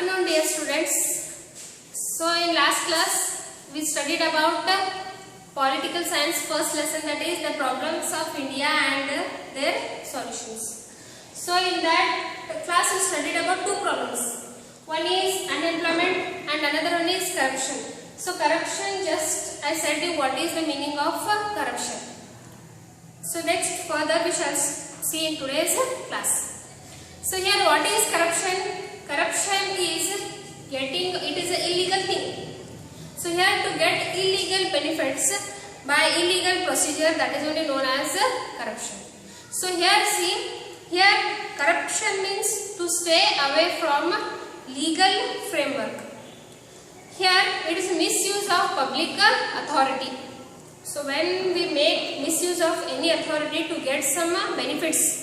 afternoon, dear students. So in last class we studied about political science first lesson, that is the problems of India and their solutions. So in that class we studied about two problems. One is unemployment and another one is corruption. So corruption, just I said you what is the meaning of corruption. So next further we shall see in today's class. So here what is corruption? Corruption is it is an illegal thing. So here to get illegal benefits by illegal procedure, that is only known as corruption. So here see, here corruption means to stay away from legal framework. Here it is misuse of public authority. So when we make misuse of any authority to get some benefits,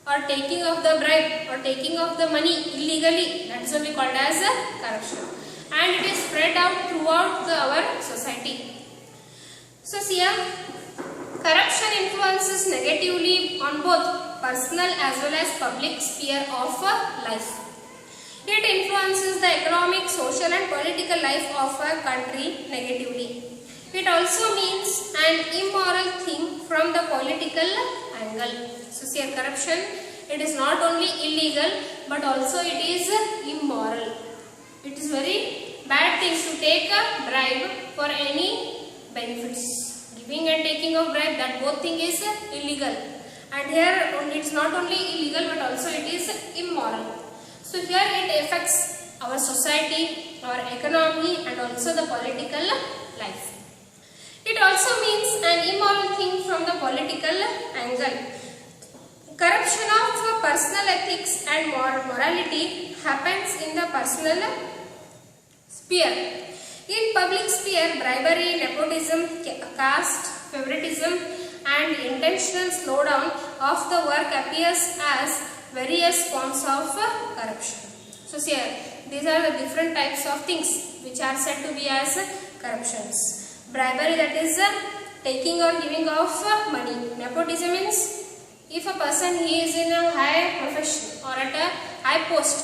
or taking of the bribe or taking of the money illegally, that is only called as corruption, and it is spread out throughout our society. So see here, corruption influences negatively on both personal as well as public sphere of life. It influences the economic, social and political life of a country negatively. It also means an immoral thing from the political angle. So see here, corruption, it is not only illegal but also it is immoral. It is very bad thing to take a bribe for any benefits. Giving and taking of bribe, that both thing is illegal. And here it is not only illegal but also it is immoral. So here it affects our society, our economy and also the political life. It also means an immoral thing from the political angle. Corruption of personal ethics and morality happens in the personal sphere. In public sphere, bribery, nepotism, caste, favoritism and intentional slowdown of the work appears as various forms of corruption. So here, these are the different types of things which are said to be as corruptions. Bribery, that is taking or giving of money. Nepotism means if a person he is in a high profession or at a high post,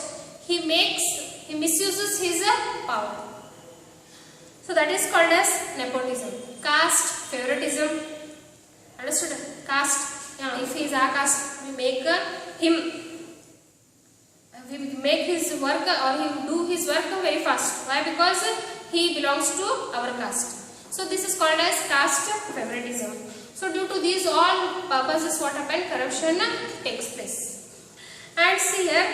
he misuses his power. So that is called as nepotism. Caste, favoritism, understood? Caste, if he is a caste, we make his work or he do his work very fast. Why? Because he belongs to our caste. So this is called as caste favoritism. So due to these all purposes, what happened? Corruption takes place. And see here,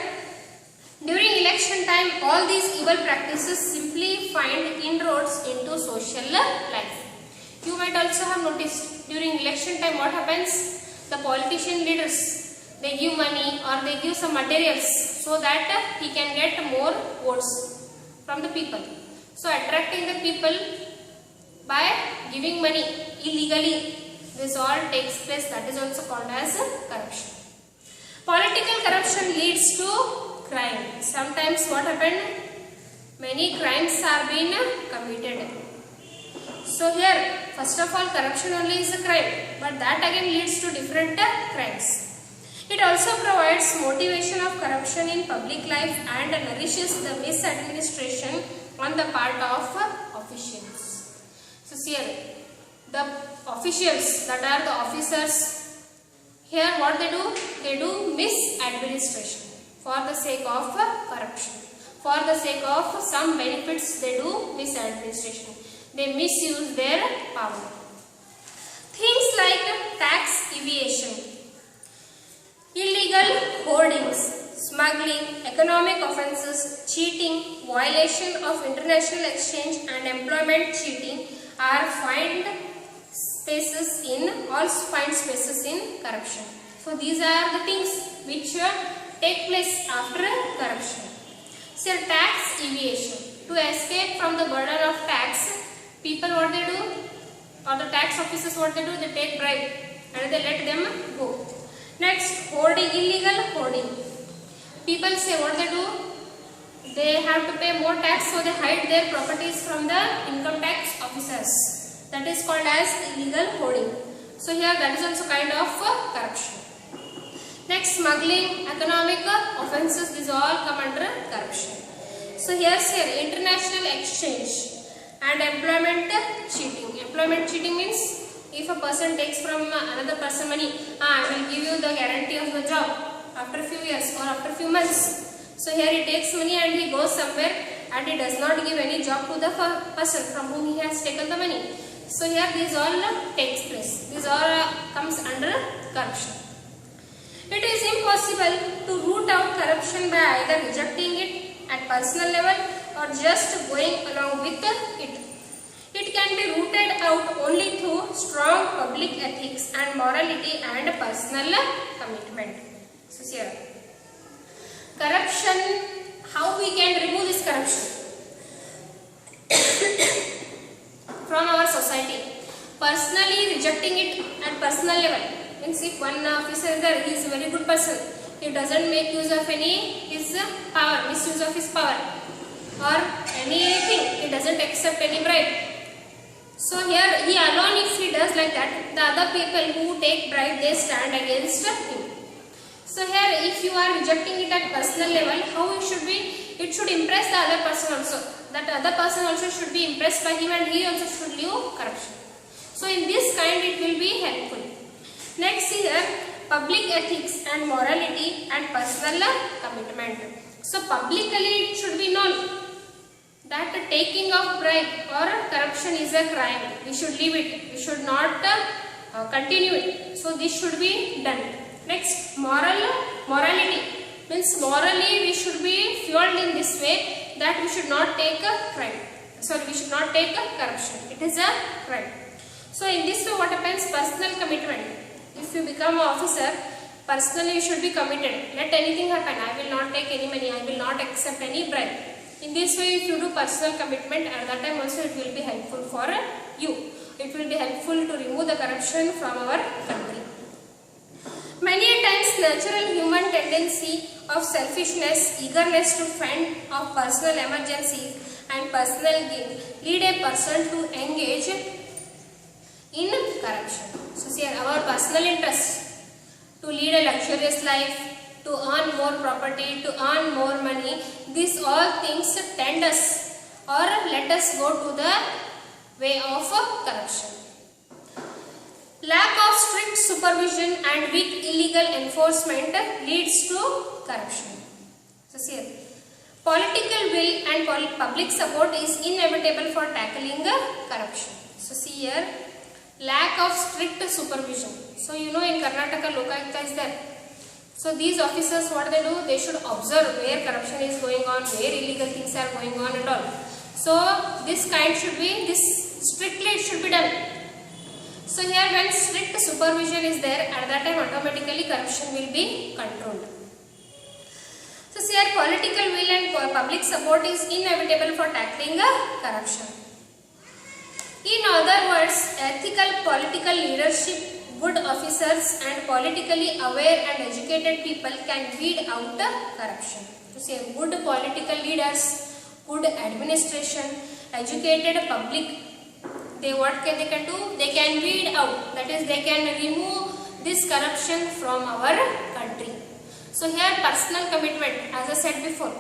during election time, all these evil practices simply find inroads into social life. You might also have noticed during election time what happens? The politician leaders, they give money or they give some materials so that he can get more votes from the people. So attracting the people by giving money illegally, this all takes place, that is also called as corruption. Political corruption leads to crime. Sometimes what happened? Many crimes are being committed. So here, first of all, corruption only is a crime, but that again leads to different crimes. It also provides motivation of corruption in public life and nourishes the misadministration on the part of officials. So see here, the officials, that are the officers, here what they do? They do misadministration for the sake of corruption. For the sake of some benefits, they do misadministration. They misuse their power. Things like tax evasion, illegal hoardings, smuggling, economic offences, cheating, violation of international exchange and employment cheating are find spaces in corruption. So these are the things which take place after corruption. So tax evasion, to escape from the burden of tax, people what they do, or the tax officers what they do, they take bribe and they let them go. Next, hoarding, illegal hoarding. People say what they do, they have to pay more tax, so they hide their properties from the income tax officers. That is called as illegal hoarding. So here that is also kind of corruption. Next, smuggling, economic offences, these all come under corruption. So here say international exchange and employment cheating. Employment cheating means if a person takes from another person money, I will give you the guarantee of the job after a few years or after a few months. So here he takes money and he goes somewhere and he does not give any job to the person from whom he has taken the money. So here these all takes place. These all comes under corruption. It is impossible to root out corruption by either rejecting it at personal level or just going along with it. It can be rooted out only through strong public ethics and morality and personal commitment. So here, corruption, how we can remove this corruption from our society? Personally rejecting it at personal level. Means if one officer is there, he is a very good person. He doesn't make use of his power, misuse of his power or anything. He doesn't accept any bribe. So here he alone, if he does like that, the other people who take bribe, they stand against him. So here if you are rejecting it at personal level, how it should be? It should impress the other person also. That other person also should be impressed by him and he also should leave corruption. So in this kind it will be helpful. Next here, public ethics and morality and personal commitment. So publicly it should be known that taking of bribe or corruption is a crime. We should leave it. We should not continue it. So this should be done. Next, morality means morally we should be fueled in this way that we should not take a crime. Sorry, we should not take a corruption. It is a crime. So in this way, what happens? Personal commitment. If you become an officer, personally you should be committed. Let anything happen. I will not take any money. I will not accept any bribe. In this way, if you do personal commitment, at that time also it will be helpful for you. It will be helpful to remove the corruption from our country. Many times, natural human tendency of selfishness, eagerness to fend off personal emergencies and personal gain lead a person to engage in corruption. So see, our personal interest to lead a luxurious life, to earn more property, to earn more money, these all things tend us or let us go to the way of corruption. Lack of strict supervision and weak illegal enforcement leads to corruption. So see, political will and public support is inevitable for tackling corruption. So see here, lack of strict supervision. So you know in Karnataka Lokayukta is there. So these officers, what they do, they should observe where corruption is going on, where illegal things are going on and all. So this kind should be, strictly it should be done. So here when strict supervision is there, at that time automatically corruption will be controlled. So here political will and public support is inevitable for tackling corruption. In other words, ethical political leadership, good officers and politically aware and educated people can weed out corruption. To say good political leaders, good administration, educated public, they can do? They can weed out. That is, they can remove this corruption from our country. So here personal commitment, as I said before,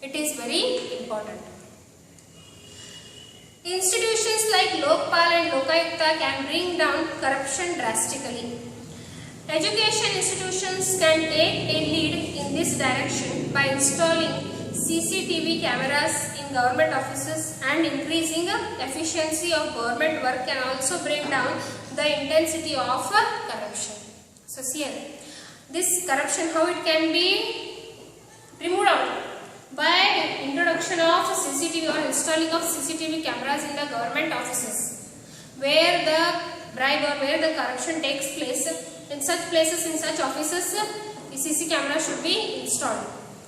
it is very important. Institutions like Lokpal and Lokayukta can bring down corruption drastically. Education institutions can take a lead in this direction by installing CCTV cameras in government offices, and increasing efficiency of government work can also bring down the intensity of corruption. So see here, this corruption, how it can be removed out? By introduction of CCTV or installing of CCTV cameras in the government offices, where the bribe or where the corruption takes place. In such places, in such offices, the CC camera should be installed.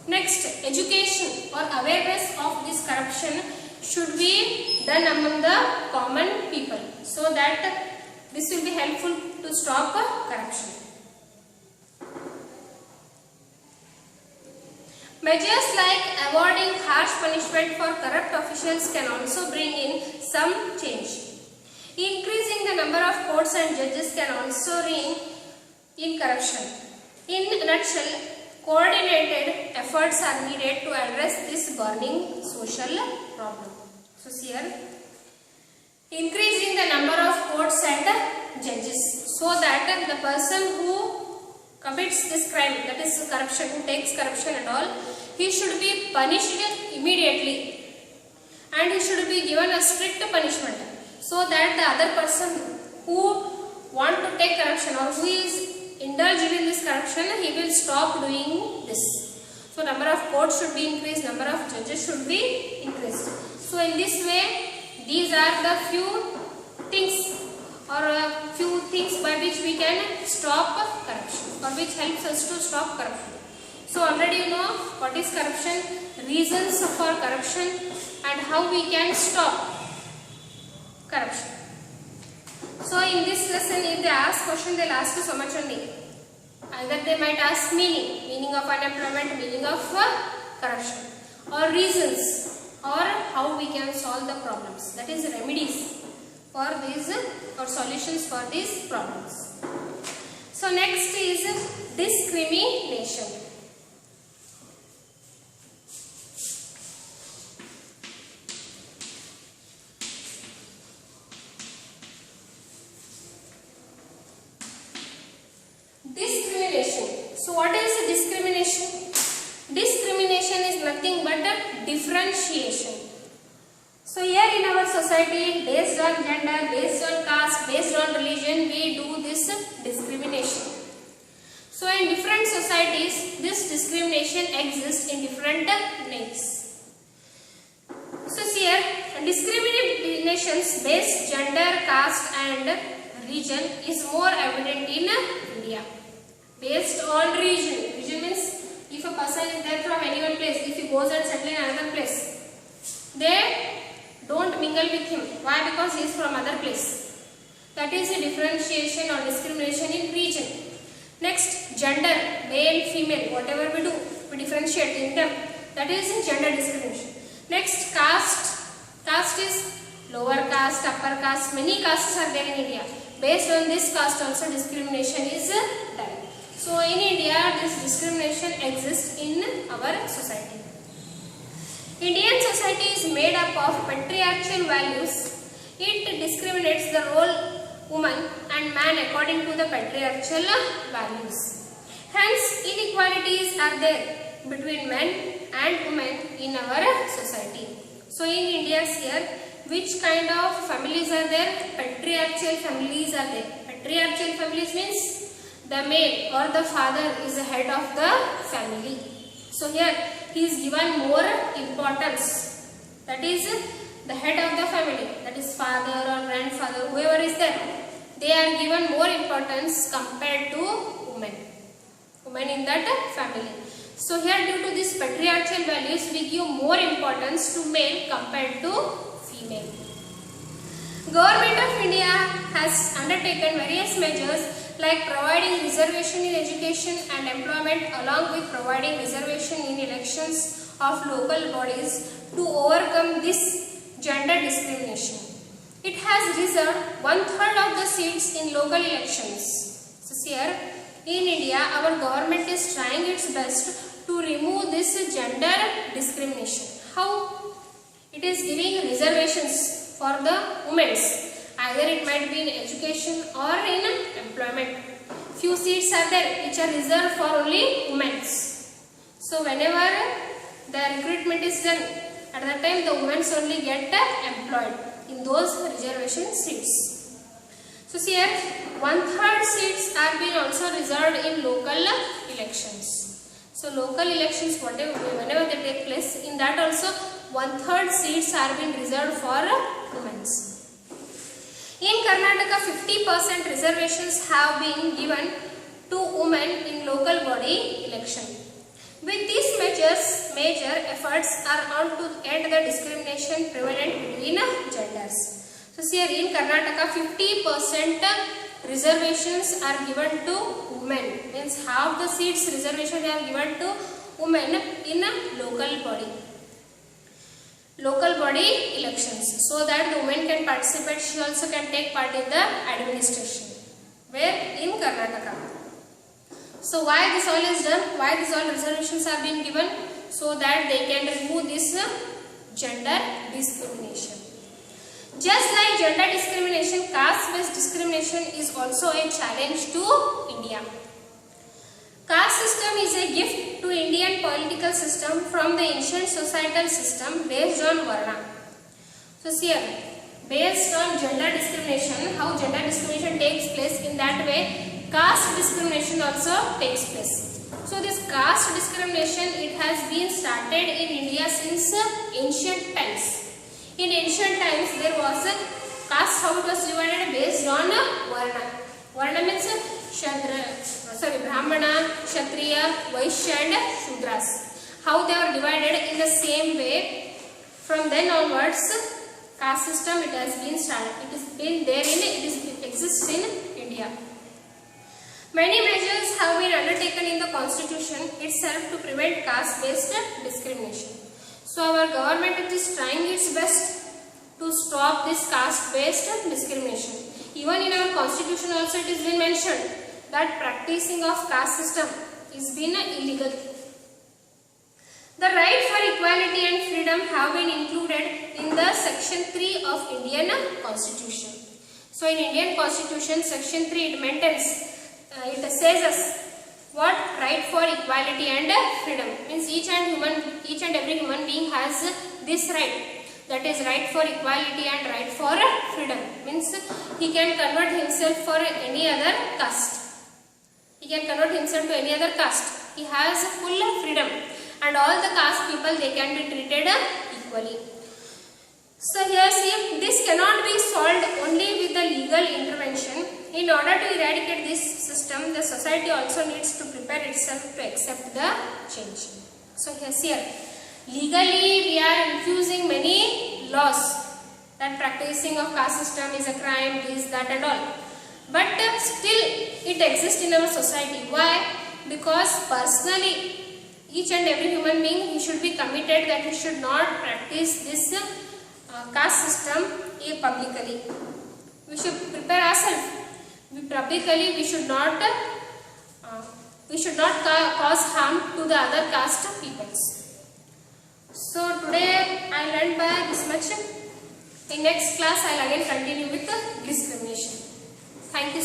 Next, education or awareness of this corruption should be done among the common people, so that this will be helpful to stop corruption. Measures like awarding harsh punishment for corrupt officials can also bring in some change. Increasing the number of courts and judges can also rein in corruption. In a nutshell, coordinated efforts are needed to address this burning social problem. So here, increasing the number of courts and judges, so that the person who commits this crime, that is corruption, who takes corruption and all, he should be punished immediately and he should be given a strict punishment, so that the other person who want to take corruption or who is indulged in this corruption, he will stop doing this. So number of courts should be increased, number of judges should be increased. So in this way, these are the few things or few things by which we can stop corruption, or which helps us to stop corruption. So already you know what is corruption, reasons for corruption, and how we can stop corruption. So in this lesson, if they ask question, they will ask you so much only. Either they might ask meaning of unemployment, meaning of corruption, or reasons, or how we can solve the problems, that is remedies for these or solutions for these problems. So next is discrimination. So what is discrimination? Discrimination is nothing but a differentiation. So here in our society, based on gender, based on caste, based on religion, we do this discrimination. So in different societies, this discrimination exists in different names. So here, discriminations based gender, caste and religion is more evident in India. Based on region means if a person is there from any one place, if he goes and settles in another place, they don't mingle with him. Why? Because he is from other place. That is a differentiation or discrimination in region. Next, gender, male, female, whatever we do, we differentiate in them. That is gender discrimination. Next, caste. Caste is lower caste, upper caste. Many castes are there in India. Based on this caste also discrimination is done. So in India, this discrimination exists in our society. Indian society is made up of patriarchal values. It discriminates the role woman and man according to the patriarchal values. Hence, inequalities are there between men and women in our society. So in India here, which kind of families are there? Patriarchal families are there. Patriarchal families means the male or the father is the head of the family. So here he is given more importance. That is the head of the family. That is father or grandfather, whoever is there. They are given more importance compared to women. Women in that family. So here due to these patriarchal values, we give more importance to male compared to female. Government of India has undertaken various measures like providing reservation in education and employment, along with providing reservation in elections of local bodies to overcome this gender discrimination. It has reserved 1/3 of the seats in local elections. So here in India, our government is trying its best to remove this gender discrimination. How? It is giving reservations for the women. Either it might be in education or in employment. Few seats are there which are reserved for only women. So whenever the recruitment is done, at that time the women only get employed in those reservation seats. So here 1/3 seats are being also reserved in local elections. So local elections, whenever they take place, in that also 1/3 seats are being reserved for women. In Karnataka, 50% reservations have been given to women in local body election. With these measures, major efforts are on to end the discrimination prevalent between genders. So here in Karnataka, 50% reservations are given to women. Means half the seats reservation they are given to women in a local body elections, so that the women can participate. She also can take part in the administration. Where? In Karnataka. So why this all is done? Why these all reservations are being given? So that they can remove this gender discrimination. Just like gender discrimination, caste-based discrimination is also a challenge to India. Caste system is a gift to Indian political system from the ancient societal system based on Varna. So here, based on gender discrimination, how gender discrimination takes place, in that way caste discrimination also takes place. So this caste discrimination, it has been started in India since ancient times. In ancient times there was a caste, how it was divided based on Varna. Varna means Brahmana, Kshatriya, Vaishya and Shudras. How they are divided in the same way. From then onwards, caste system it has been started. It has been there it exists in India. Many measures have been undertaken in the constitution itself to prevent caste-based discrimination. So our government is trying its best to stop this caste-based discrimination. Even in our constitution also it is been mentioned that practicing of caste system is been illegal. The right for equality and freedom have been included in the section 3 of Indian constitution. So in Indian constitution section 3 it maintains, it says us what? Right for equality and freedom. Means each and every human being has this right. That is right for equality and right for freedom. Means he can convert himself for any other caste. He can convert himself to any other caste. He has full freedom. And all the caste people, they can be treated equally. So here see, this cannot be solved only with the legal intervention. In order to eradicate this system, the society also needs to prepare itself to accept the change. So here, legally we are infusing many laws that practicing of caste system is a crime, this, that and all. But still it exists in our society. Why? Because personally each and every human being, he should be committed that he should not practice this caste system publicly. We should prepare ourselves. Publicly we should not cause harm to the other caste peoples. So today I learned by this much. In next class I will again continue with the discrimination. Thank you.